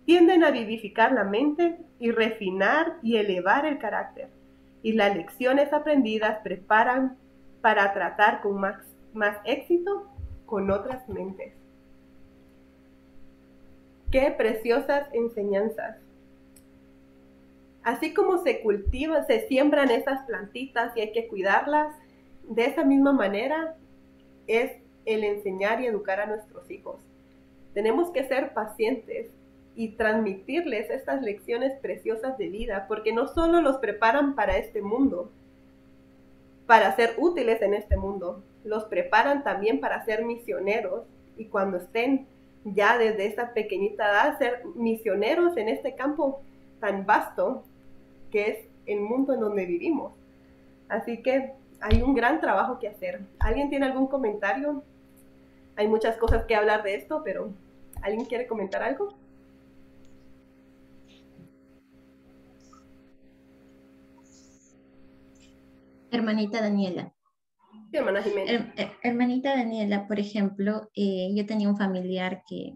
tienden a vivificar la mente y refinar y elevar el carácter, y las lecciones aprendidas preparan para tratar con más éxito con otras mentes. ¡Qué preciosas enseñanzas! Así como se cultivan, se siembran esas plantitas y hay que cuidarlas, de esa misma manera es el enseñar y educar a nuestros hijos. Tenemos que ser pacientes y transmitirles estas lecciones preciosas de vida, porque no solo los preparan para este mundo, para ser útiles en este mundo, los preparan también para ser misioneros, y cuando estén ya desde esa pequeñita edad, ser misioneros en este campo tan vasto que es el mundo en donde vivimos. Así que hay un gran trabajo que hacer. ¿Alguien tiene algún comentario? Hay muchas cosas que hablar de esto, pero ¿alguien quiere comentar algo? Hermanita Daniela. Sí, hermana Jimena. Hermanita Daniela, por ejemplo, yo tenía un familiar que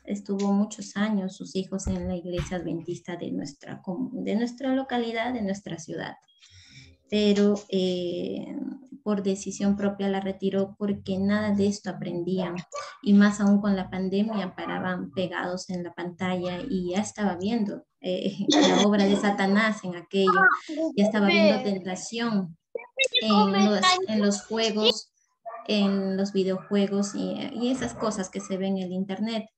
estuvo muchos años, sus hijos, en la iglesia adventista de nuestra localidad, de nuestra ciudad. Pero por decisión propia la retiró porque nada de esto aprendían. Y más aún con la pandemia, paraban pegados en la pantalla y ya estaba viendo la obra de Satanás en aquello. Ya estaba viendo tentación en los juegos en los videojuegos y esas cosas que se ven en el internet.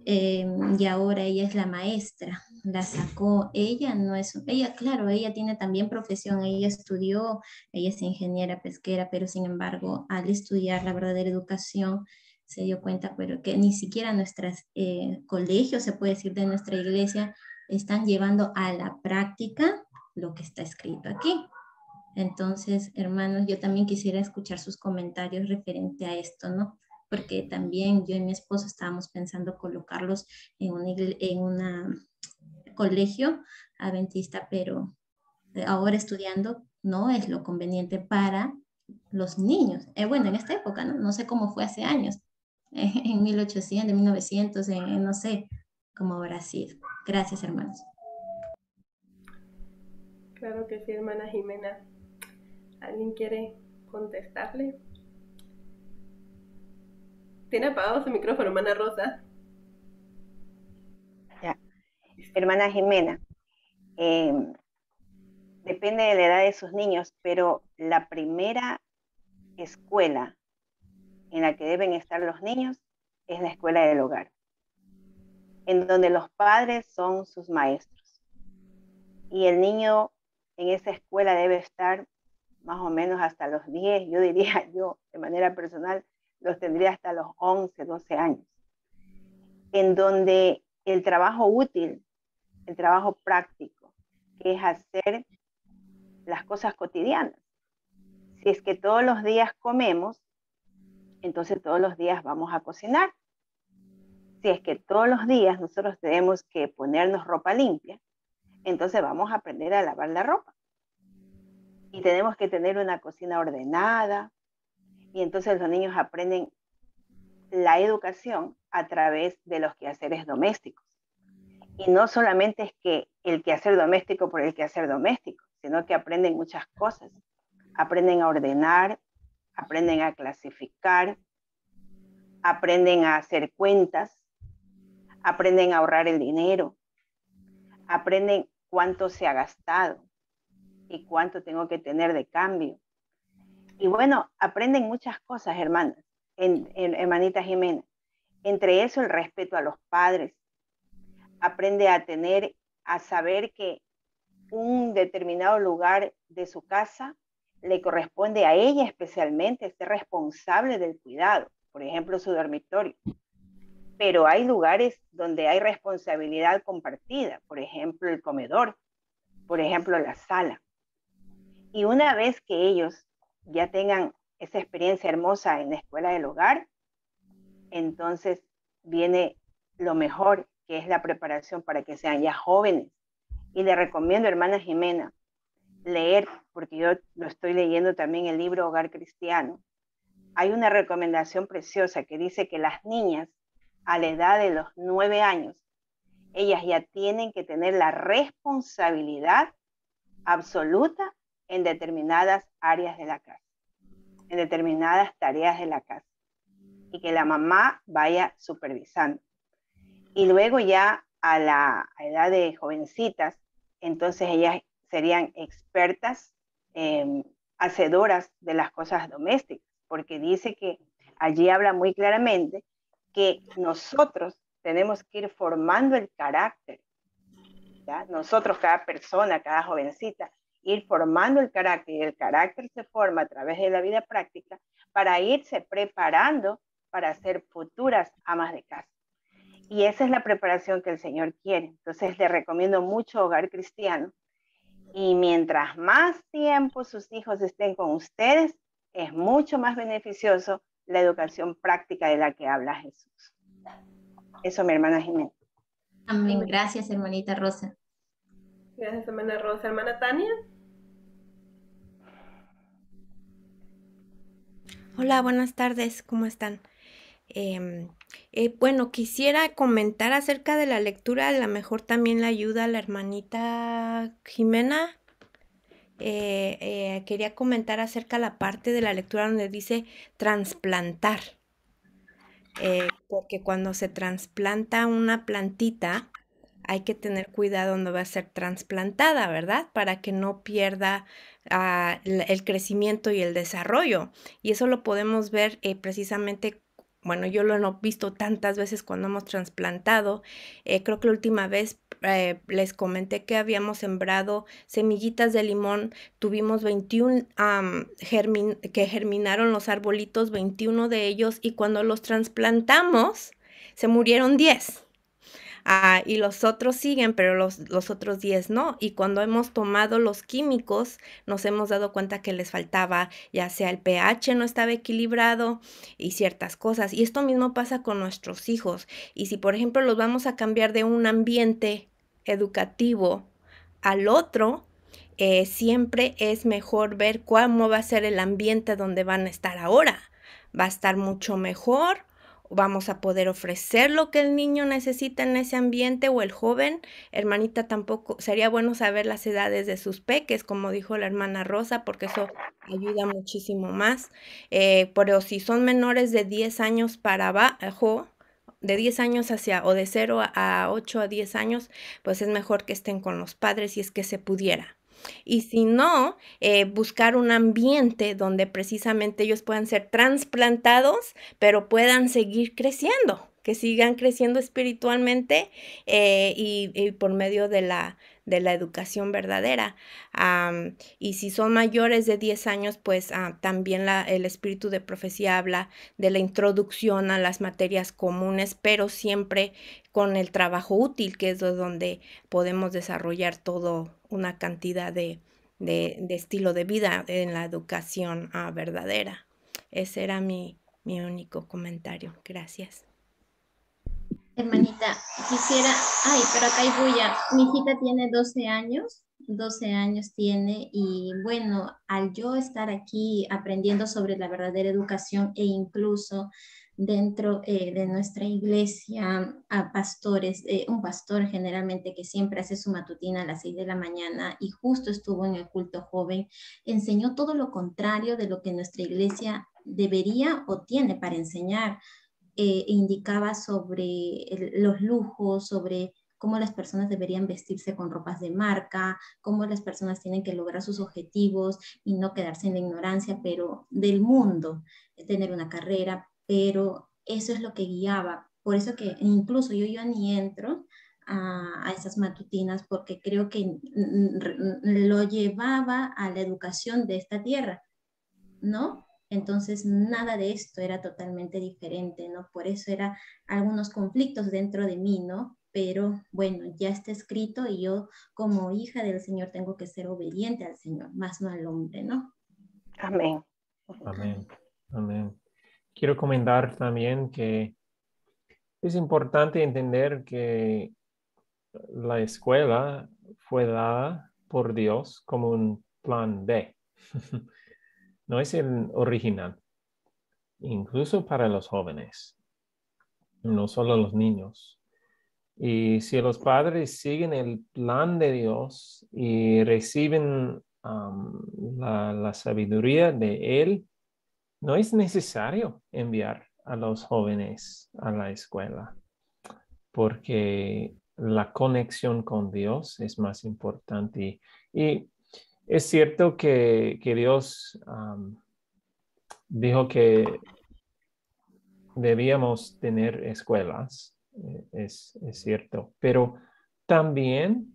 Y ahora ella es la maestra, la sacó, ella no es, ella, claro, ella tiene también profesión, ella estudió, ella es ingeniera pesquera, pero sin embargo, al estudiar la verdadera educación, se dio cuenta, pero que ni siquiera nuestros colegios, se puede decir, de nuestra iglesia, están llevando a la práctica lo que está escrito aquí. Entonces, hermanos, yo también quisiera escuchar sus comentarios referente a esto, ¿no? Porque también yo y mi esposo estábamos pensando colocarlos en un colegio adventista, pero ahora estudiando no es lo conveniente para los niños. Bueno, en esta época, ¿no? No sé cómo fue hace años, en 1800, en 1900, no sé cómo habrá sido. Gracias, hermanos. Claro que sí, hermana Jimena. ¿Alguien quiere contestarle? Tiene apagado su micrófono, hermana Rosa. Ya. Hermana Jimena, depende de la edad de sus niños, pero la primera escuela en la que deben estar los niños es la escuela del hogar, en donde los padres son sus maestros. Y el niño en esa escuela debe estar más o menos hasta los 10, yo diría yo, de manera personal, los tendría hasta los 11, 12 años, en donde el trabajo útil, el trabajo práctico, que es hacer las cosas cotidianas. Si es que todos los días comemos, entonces todos los días vamos a cocinar. Si es que todos los días nosotros tenemos que ponernos ropa limpia, entonces vamos a aprender a lavar la ropa. Y tenemos que tener una cocina ordenada, y entonces los niños aprenden la educación a través de los quehaceres domésticos. Y no solamente es que el quehacer doméstico por el quehacer doméstico, sino que aprenden muchas cosas. Aprenden a ordenar, aprenden a clasificar, aprenden a hacer cuentas, aprenden a ahorrar el dinero, aprenden cuánto se ha gastado y cuánto tengo que tener de cambio. Y bueno, aprenden muchas cosas, hermanas, hermanita Jimena. Entre eso, el respeto a los padres. Aprende a saber que un determinado lugar de su casa le corresponde a ella especialmente ser responsable del cuidado, por ejemplo, su dormitorio. Pero hay lugares donde hay responsabilidad compartida, por ejemplo, el comedor, por ejemplo, la sala. Y una vez que ellos ya tengan esa experiencia hermosa en la escuela del hogar, entonces viene lo mejor, que es la preparación para que sean ya jóvenes. Y le recomiendo, hermana Jimena, leer, porque yo lo estoy leyendo también el libro Hogar Cristiano. Hay una recomendación preciosa que dice que las niñas a la edad de los 9 años, ellas ya tienen que tener la responsabilidad absoluta en determinadas áreas de la casa, en determinadas tareas de la casa, y que la mamá vaya supervisando. Y luego ya a la edad de jovencitas, entonces ellas serían expertas, hacedoras de las cosas domésticas, porque dice que allí habla muy claramente que nosotros tenemos que ir formando el carácter, ¿ya? Nosotros, cada persona, cada jovencita, ir formando el carácter, y el carácter se forma a través de la vida práctica para irse preparando para ser futuras amas de casa. Y esa es la preparación que el Señor quiere. Entonces le recomiendo mucho Hogar Cristiano. Y mientras más tiempo sus hijos estén con ustedes, es mucho más beneficioso la educación práctica de la que habla Jesús. Eso, mi hermana Jimena. Amén. Gracias, hermanita Rosa. Gracias, hermana Rosa. Hermana Tania. Hola, buenas tardes, ¿cómo están? Bueno, quisiera comentar acerca de la lectura, a lo mejor también le ayuda a la hermanita Jimena. Quería comentar acerca de la parte de la lectura donde dice trasplantar, porque cuando se trasplanta una plantita, hay que tener cuidado donde va a ser trasplantada, ¿verdad? Para que no pierda el crecimiento y el desarrollo. Y eso lo podemos ver precisamente, bueno, yo lo he visto tantas veces cuando hemos trasplantado. Creo que la última vez les comenté que habíamos sembrado semillitas de limón. Tuvimos 21 que germinaron los arbolitos, 21 de ellos, y cuando los trasplantamos, se murieron 10. Y los otros siguen, pero los otros 10 no. Y cuando hemos tomado los químicos, nos hemos dado cuenta que les faltaba, ya sea el pH no estaba equilibrado y ciertas cosas. Y esto mismo pasa con nuestros hijos. Y si, por ejemplo, los vamos a cambiar de un ambiente educativo al otro, siempre es mejor ver cómo va a ser el ambiente donde van a estar ahora. Va a estar mucho mejor, vamos a poder ofrecer lo que el niño necesita en ese ambiente o el joven. Hermanita, tampoco sería bueno saber las edades de sus peques, como dijo la hermana Rosa, porque eso ayuda muchísimo más. Pero si son menores de 10 años para abajo, de 10 años hacia, o de 0 a 8 a 10 años, pues es mejor que estén con los padres si es que se pudiera. Y si no, buscar un ambiente donde precisamente ellos puedan ser trasplantados, pero puedan seguir creciendo, que sigan creciendo espiritualmente y por medio de la educación verdadera. Y si son mayores de 10 años, pues también el espíritu de profecía habla de la introducción a las materias comunes, pero siempre con el trabajo útil, que es donde podemos desarrollar todo una cantidad de estilo de vida en la educación verdadera. Ese era mi único comentario. Gracias. Hermanita, quisiera, ay, pero acá hay bulla. Mi hijita tiene 12 años tiene, y bueno, al yo estar aquí aprendiendo sobre la verdadera educación e incluso dentro de nuestra iglesia a pastores, un pastor generalmente que siempre hace su matutina a las 6 de la mañana y justo estuvo en el culto joven, enseñó todo lo contrario de lo que nuestra iglesia debería o tiene para enseñar. Indicaba sobre los lujos, sobre cómo las personas deberían vestirse con ropas de marca, cómo las personas tienen que lograr sus objetivos y no quedarse en la ignorancia, pero del mundo, tener una carrera, pero eso es lo que guiaba. Por eso que incluso yo ya ni entro a esas matutinas porque creo que lo llevaba a la educación de esta tierra, ¿no? Entonces, nada de esto era totalmente diferente, ¿no? Por eso era algunos conflictos dentro de mí, ¿no? Pero bueno, ya está escrito y yo como hija del Señor tengo que ser obediente al Señor, más no al hombre, ¿no? Amén. Amén. Amén. Quiero comentar también que es importante entender que la escuela fue dada por Dios como un plan B. No es el original, incluso para los jóvenes, no solo los niños. Y si los padres siguen el plan de Dios y reciben la sabiduría de Él, no es necesario enviar a los jóvenes a la escuela, porque la conexión con Dios es más importante. Y es cierto que Dios dijo que debíamos tener escuelas, es cierto, pero también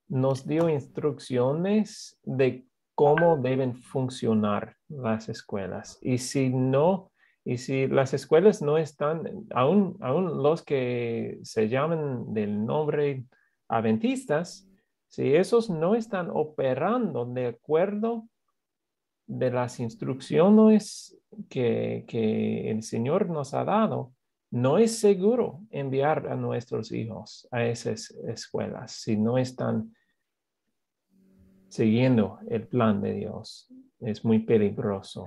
nos dio instrucciones de cómo deben funcionar las escuelas. Y si las escuelas no están, aún los que se llaman del nombre adventistas, si esos no están operando de acuerdo de las instrucciones que el Señor nos ha dado, no es seguro enviar a nuestros hijos a esas escuelas si no están siguiendo el plan de Dios. Es muy peligroso.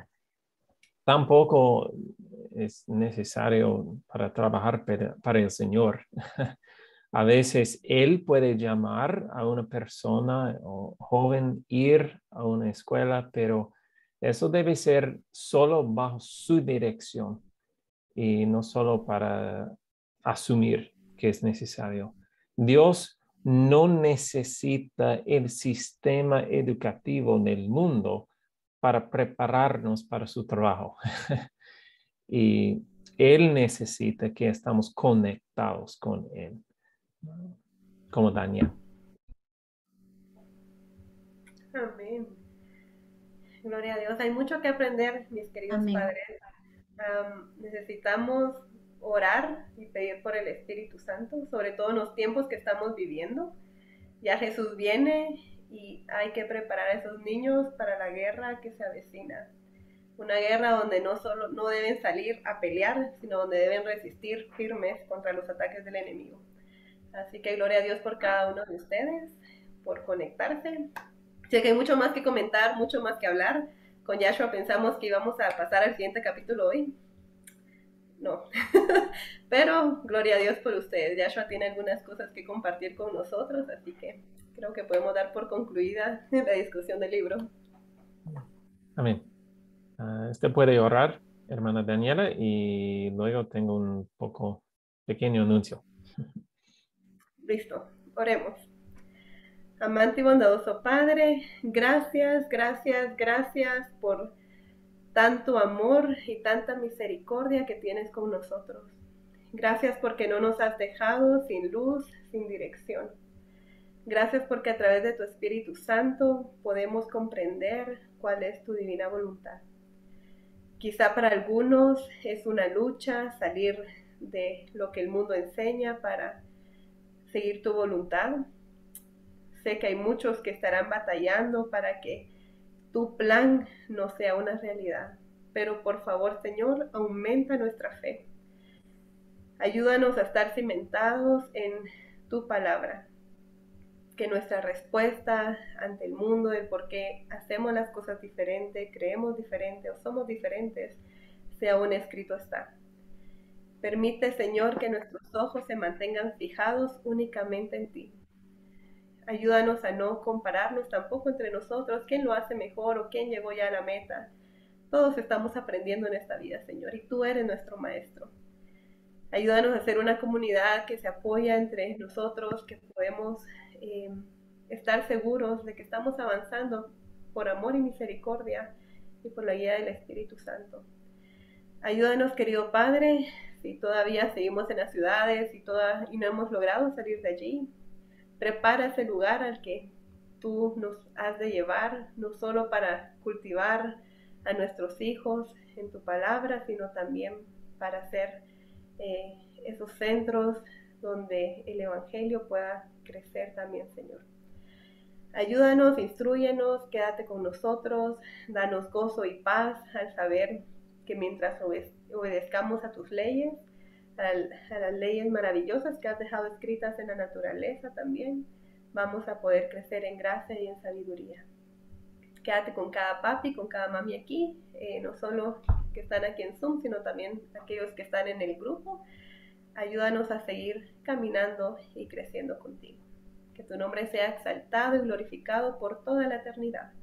Tampoco es necesario para trabajar para el Señor. A veces Él puede llamar a una persona o joven ir a una escuela, pero eso debe ser solo bajo su dirección y no solo para asumir que es necesario. Dios no necesita el sistema educativo del mundo para prepararnos para su trabajo. Y Él necesita que estamos conectados con Él, como Daniel. Amén. Gloria a Dios. Hay mucho que aprender, mis queridos Amén. padres. Necesitamos orar y pedir por el Espíritu Santo, sobre todo en los tiempos que estamos viviendo. Ya Jesús viene y hay que preparar a esos niños para la guerra que se avecina. Una guerra donde no deben salir a pelear, sino donde deben resistir firmes contra los ataques del enemigo. Así que gloria a Dios por cada uno de ustedes, por conectarse. Sé que hay mucho más que comentar, mucho más que hablar. Con Yashua pensamos que íbamos a pasar al siguiente capítulo hoy. No, pero gloria a Dios por ustedes. Yashua tiene algunas cosas que compartir con nosotros, así que creo que podemos dar por concluida la discusión del libro. Amén. Usted puede orar, hermana Daniela, y luego tengo un pequeño anuncio. Listo, oremos. Amante y bondadoso Padre, gracias, gracias, gracias por tanto amor y tanta misericordia que tienes con nosotros. Gracias porque no nos has dejado sin luz, sin dirección. Gracias porque a través de tu Espíritu Santo podemos comprender cuál es tu divina voluntad. Quizá para algunos es una lucha salir de lo que el mundo enseña para seguir tu voluntad. Sé que hay muchos que estarán batallando para que tu plan no sea una realidad. Pero por favor, Señor, aumenta nuestra fe. Ayúdanos a estar cimentados en tu palabra. Que nuestra respuesta ante el mundo, el por qué hacemos las cosas diferentes, creemos diferente o somos diferentes, sea un escrito está. Permite, Señor, que nuestros ojos se mantengan fijados únicamente en ti. Ayúdanos a no compararnos tampoco entre nosotros, quién lo hace mejor o quién llegó ya a la meta. Todos estamos aprendiendo en esta vida, Señor, y tú eres nuestro maestro. Ayúdanos a ser una comunidad que se apoya entre nosotros, que podemos estar seguros de que estamos avanzando por amor y misericordia y por la guía del Espíritu Santo. Ayúdanos, querido Padre, si todavía seguimos en las ciudades y no hemos logrado salir de allí. Prepara ese lugar al que tú nos has de llevar, no solo para cultivar a nuestros hijos en tu palabra, sino también para hacer esos centros donde el Evangelio pueda crecer también, Señor. Ayúdanos, instrúyenos, quédate con nosotros, danos gozo y paz al saber que mientras obedezcamos a tus leyes, a las leyes maravillosas que has dejado escritas en la naturaleza también, vamos a poder crecer en gracia y en sabiduría. Quédate con cada papi, con cada mami aquí, no solo que están aquí en Zoom, sino también aquellos que están en el grupo. Ayúdanos a seguir caminando y creciendo contigo. Que tu nombre sea exaltado y glorificado por toda la eternidad.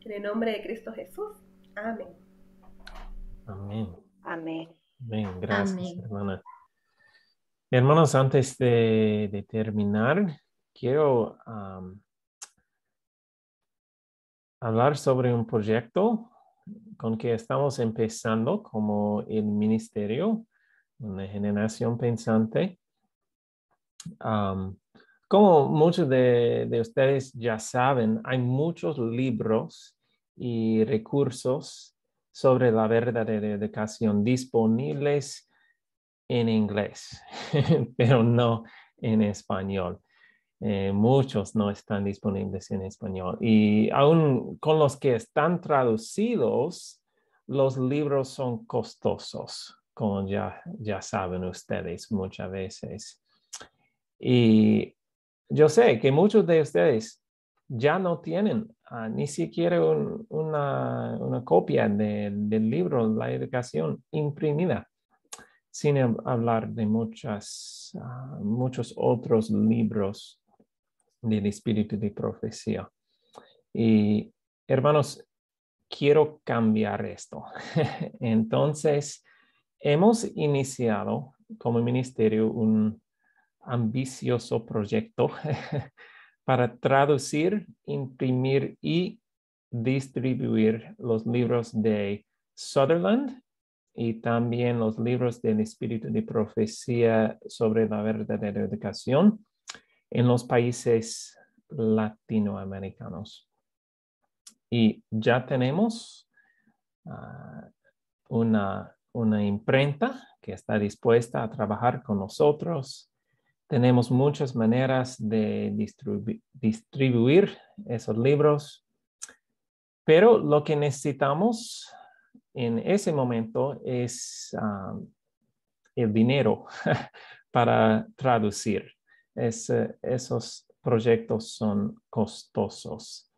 En el nombre de Cristo Jesús. Amén. Amén. Amén. Amén. Gracias, Amén. hermana. Hermanos, antes de terminar, quiero hablar sobre un proyecto con que estamos empezando como el ministerio, una generación pensante. Como muchos de ustedes ya saben, hay muchos libros y recursos sobre la verdadera educación disponibles en inglés, pero no en español. Muchos no están disponibles en español. Y aún con los que están traducidos, los libros son costosos, como ya saben ustedes muchas veces. Y yo sé que muchos de ustedes ya no tienen ni siquiera una copia del libro La Educación imprimida, sin hablar de muchos otros libros del espíritu de profecía. Y hermanos, quiero cambiar esto. Entonces, hemos iniciado como ministerio un ambicioso proyecto para traducir, imprimir y distribuir los libros de Sutherland y también los libros del Espíritu de Profecía sobre la verdadera educación en los países latinoamericanos. Y ya tenemos una imprenta que está dispuesta a trabajar con nosotros. Tenemos muchas maneras de distribuir esos libros, pero lo que necesitamos en ese momento es el dinero para traducir. Esos proyectos son costosos.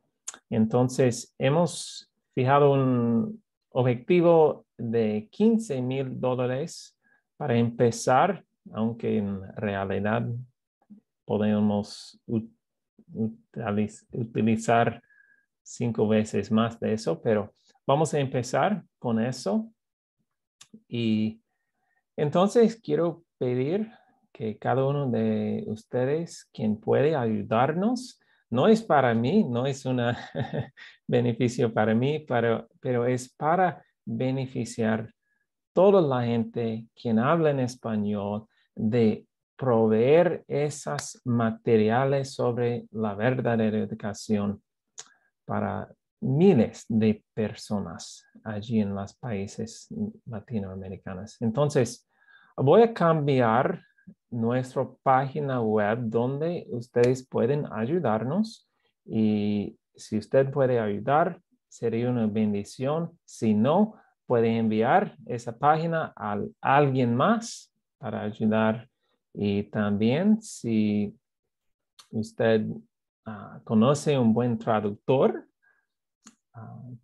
Entonces, hemos fijado un objetivo de $15,000 para empezar, aunque en realidad podemos utilizar 5 veces más de eso, pero vamos a empezar con eso. Y entonces quiero pedir que cada uno de ustedes, quien puede ayudarnos, no es para mí, no es un beneficio para mí, pero es para beneficiar toda la gente quien habla en español de proveer esos materiales sobre la verdadera educación para miles de personas allí en los países latinoamericanos. Entonces, voy a cambiar nuestra página web donde ustedes pueden ayudarnos y si usted puede ayudar, sería una bendición. Si no, puede enviar esa página a alguien más para ayudar. Y también si usted conoce un buen traductor,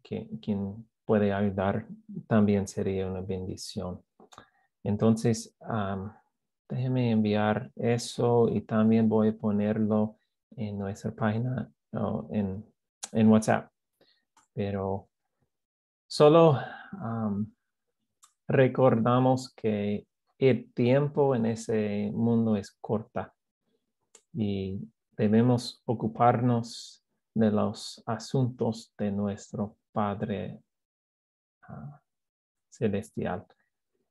quien puede ayudar, también sería una bendición. Entonces, déjeme enviar eso y también voy a ponerlo en nuestra página en WhatsApp. Pero solo recordamos que el tiempo en ese mundo es corta y debemos ocuparnos de los asuntos de nuestro Padre celestial,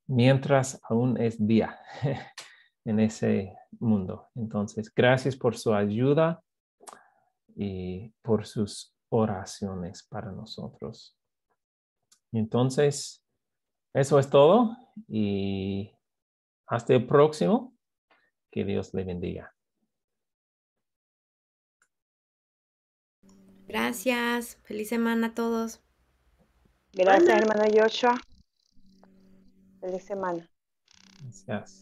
mientras aún es día en ese mundo. Entonces, gracias por su ayuda y por sus oraciones para nosotros. Entonces, eso es todo y hasta el próximo. Que Dios le bendiga. Gracias. Feliz semana a todos. Gracias, hermano Joshua. Feliz semana. Gracias.